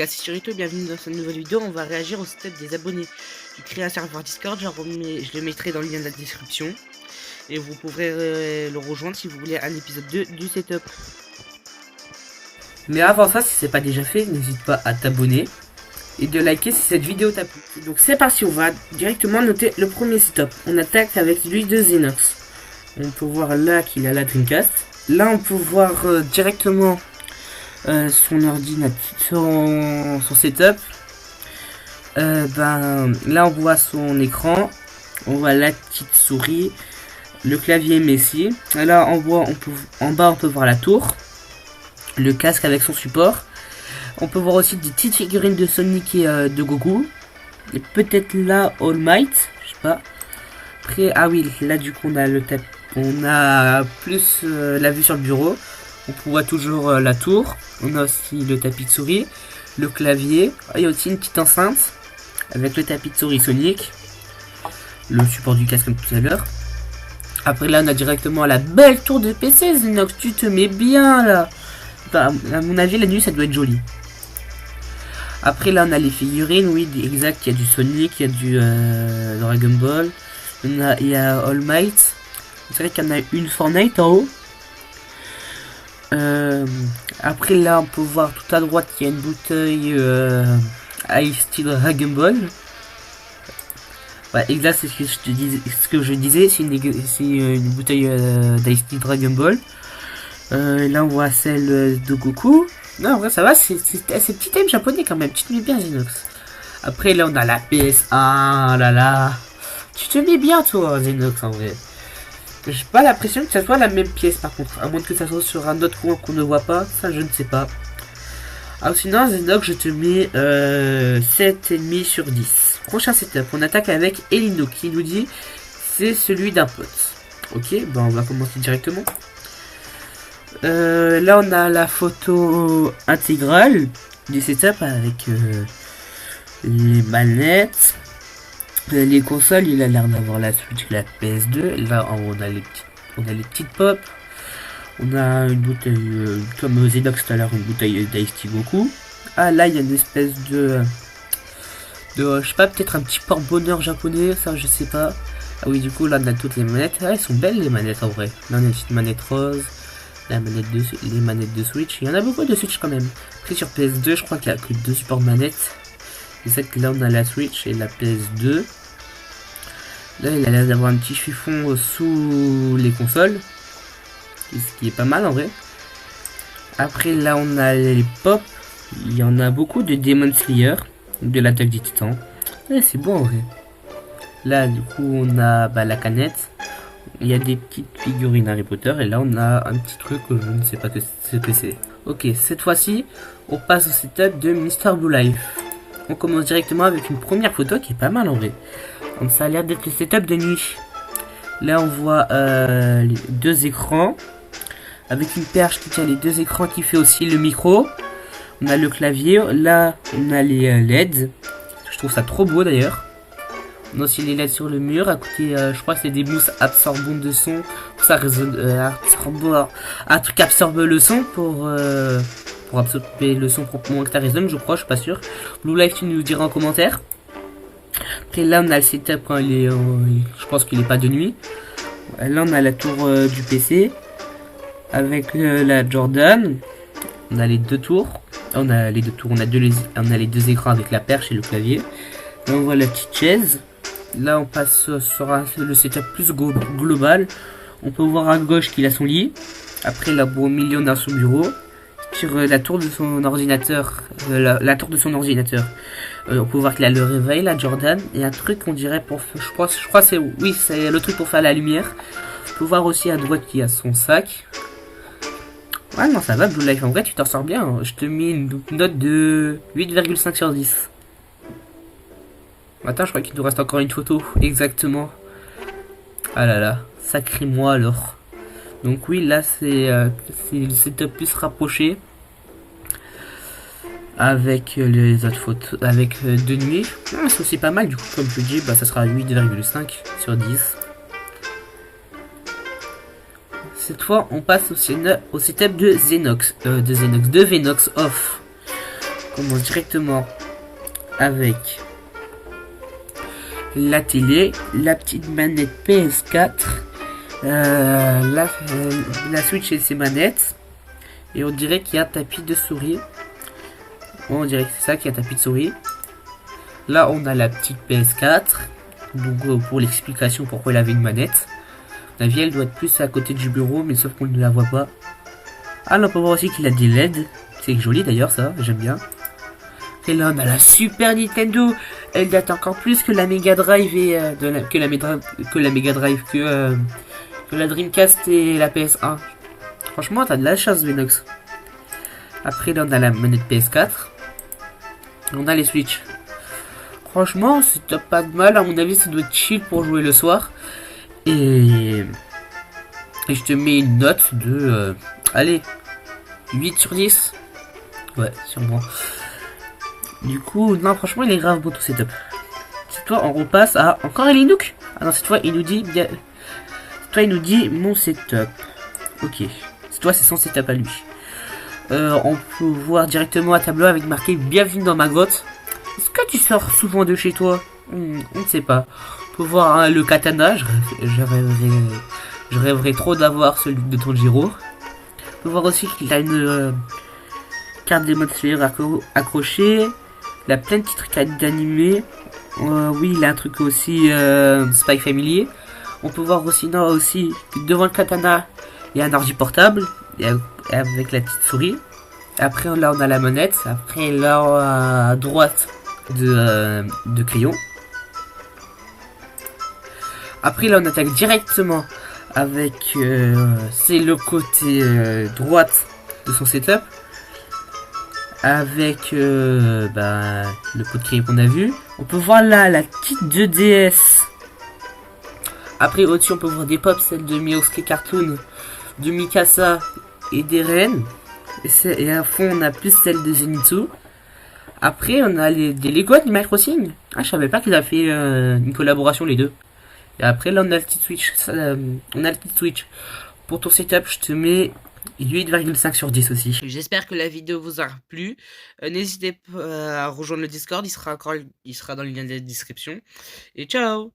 gars, c'est Chirito, bienvenue dans cette nouvelle vidéo. On va réagir au setup des abonnés. J'ai créé un serveur Discord, je le mettrai dans le lien de la description. Et vous pourrez le rejoindre si vous voulez un épisode 2 du setup. Mais avant ça, si c'est pas déjà fait, n'hésite pas à t'abonner et de liker si cette vidéo t'a plu. Donc c'est parti, on va directement noter le premier setup. On attaque avec celui de Xenox. On peut voir là qu'il a la Dreamcast. Là on peut voir directement son ordinateur, son setup. Là on voit son écran, on voit la petite souris, le clavier Messi. Là en bas on peut voir la tour, le casque avec son support. On peut voir aussi des petites figurines de Sonic et de Goku. Et peut-être là All Might, je sais pas. Après ah oui, là du coup on a le tapis, on a plus la vue sur le bureau. On voit toujours la tour. On a aussi le tapis de souris, le clavier. Il y a aussi une petite enceinte avec le tapis de souris Sonic, le support du casque comme tout à l'heure. Après là on a directement la belle tour de PC. Xenox, tu te mets bien là. Enfin, à mon avis la nuit ça doit être joli. Après là on a les figurines, oui exact, il y a du Sonic, il y a du Dragon Ball, il y a All Might. C'est vrai qu'il y en a une Fortnite en haut. Après là on peut voir tout à droite qu'il y a une bouteille Ice Tea Dragon Ball. Ouais, exact, c'est ce que je disais, c'est une bouteille d'Ice Tea Dragon Ball. Là on voit celle de Goku. Non en vrai ça va, c'est petit thème japonais quand même, tu te mets bien Xenox. Après là on a la PS1, là là. Tu te mets bien toi Xenox en vrai. J'ai pas l'impression que ça soit la même pièce par contre, à moins que ça soit sur un autre coin qu'on ne voit pas, ça je ne sais pas. Alors sinon Xenox je te mets 7,5 sur 10. Prochain setup, on attaque avec Elino qui nous dit c'est celui d'un pote. Ok, on va commencer directement. Là on a la photo intégrale du setup avec les manettes. Les consoles, il a l'air d'avoir la Switch, la PS2. Là, on a les petites pop. On a une bouteille, comme Xenox tout à l'heure, une bouteille d'Ice Tea Goku. Ah, là, il y a une espèce de je sais pas, peut-être un petit porte-bonheur japonais, ça, je sais pas. Ah oui, du coup, là, on a toutes les manettes. Ah, elles sont belles, les manettes, en vrai. Là, on a une petite manette rose. Les manettes de Switch. Il y en a beaucoup de Switch, quand même. Après, sur PS2, je crois qu'il y a que 2 supports de manettes. C'est que là on a la Switch et la PS2. Là il a l'air d'avoir un petit chiffon sous les consoles, ce qui est pas mal en vrai. Après là on a les pop. Il y en a beaucoup de Demon Slayer, de l'attaque des titans. C'est bon en vrai. Là du coup on a la canette. Il y a des petites figurines Harry Potter. Et là on a un petit truc que je ne sais pas ce que c'est. Ok, cette fois-ci on passe au setup de Mr. Blue Life. On commence directement avec une première photo qui est pas mal en vrai. Donc ça a l'air d'être le setup de nuit. Là on voit les deux écrans. Avec une perche qui tient les deux écrans qui fait aussi le micro. On a le clavier. Là on a les LED. Je trouve ça trop beau d'ailleurs. On a aussi les LED sur le mur. À côté je crois que c'est des mousses absorbantes de son. Pour ça résonne, un truc absorbe le son pour absorber le son proprement que ça résonne, je crois, je suis pas sûr. Blue Life, tu nous diras en commentaire. Après là on a le setup quand il est, je pense qu'il est pas de nuit. Là on a la tour du PC avec la Jordan. On a les deux tours. On a les deux écrans avec la perche et le clavier. Là on voit la petite chaise. Là on passe sur le setup plus global. On peut voir à gauche qu'il a son lit. Après là au milieu on a son bureau. Sur la tour de son ordinateur, la tour de son ordinateur, on peut voir qu'il a le réveil, la Jordan, et un truc qu'on dirait pour, je crois c'est le truc pour faire la lumière. On peut voir aussi à droite qu'il y a son sac. Ouais non ça va Blue Life, en vrai tu t'en sors bien, hein. Je te mets une note de 8,5 sur 10. Attends, je crois qu'il nous reste encore une photo, exactement. Ah là là, sacré moi alors. Donc oui, là c'est le setup plus rapproché avec les autres photos, avec de nuit. C'est aussi pas mal du coup, comme je dis, ça sera 8,5 sur 10. Cette fois, on passe au setup de Venox Off. commence directement avec la télé, la petite manette PS4, la Switch et ses manettes. Et on dirait qu'il y a un tapis de souris. On dirait que c'est ça, qu'il y a un tapis de souris. Là, on a la petite PS4. Donc, pour l'explication pourquoi elle avait une manette. La vie, elle doit être plus à côté du bureau, mais sauf qu'on ne la voit pas. Ah, là, on peut voir aussi qu'il a des LED. C'est joli d'ailleurs, ça, j'aime bien. Et là, on a la Super Nintendo. Elle date encore plus que la Mega Drive et que la Dreamcast et la PS1. Franchement, t'as de la chance, Venox. Après, là, on a la manette PS4. On a les Switch. Franchement, c'est pas de mal. À mon avis, ça doit être chill pour jouer le soir. Et je te mets une note de... allez, 8 sur 10. Ouais, sûrement. Du coup, non, franchement, il est grave beau tout setup. Cette fois, on repasse à encore Elinook. Ah non, cette fois, il nous dit bien. Cette fois, il nous dit mon setup. Ok. Cette fois, c'est son setup à lui. On peut voir directement un tableau avec marqué bienvenue dans ma grotte. Est-ce que tu sors souvent de chez toi? On ne sait pas. On peut voir hein, le katana. Je rêverais trop d'avoir celui de Tanjiro. On peut voir aussi qu'il a une carte d'émotion accrochée. Il a plein de titres d'animé. Oui, il a un truc aussi Spy Family. On peut voir aussi, non, aussi que devant le katana, il y a un ordi portable et avec la petite souris. Après, là, on a la manette. Après, là, à droite de crayon. Après, là, on attaque directement avec... c'est le côté droite de son setup. Avec le pot de crayon qu'on a vu. On peut voir là la petite 2DS. Après au-dessus on peut voir des pops, celles de Miosuke Cartoon, de Mikasa et d'Eren. Et à fond on a plus celle de Zenitsu. Après on a des Lego Animal Crossing. Ah je savais pas qu'ils avaient fait une collaboration les deux. Et après là on a le petit Switch. On a le petit Switch. Pour ton setup je te mets 8,5 sur 10 aussi. J'espère que la vidéo vous aura plu. N'hésitez pas à rejoindre le Discord, il sera dans le lien de la description. Et ciao!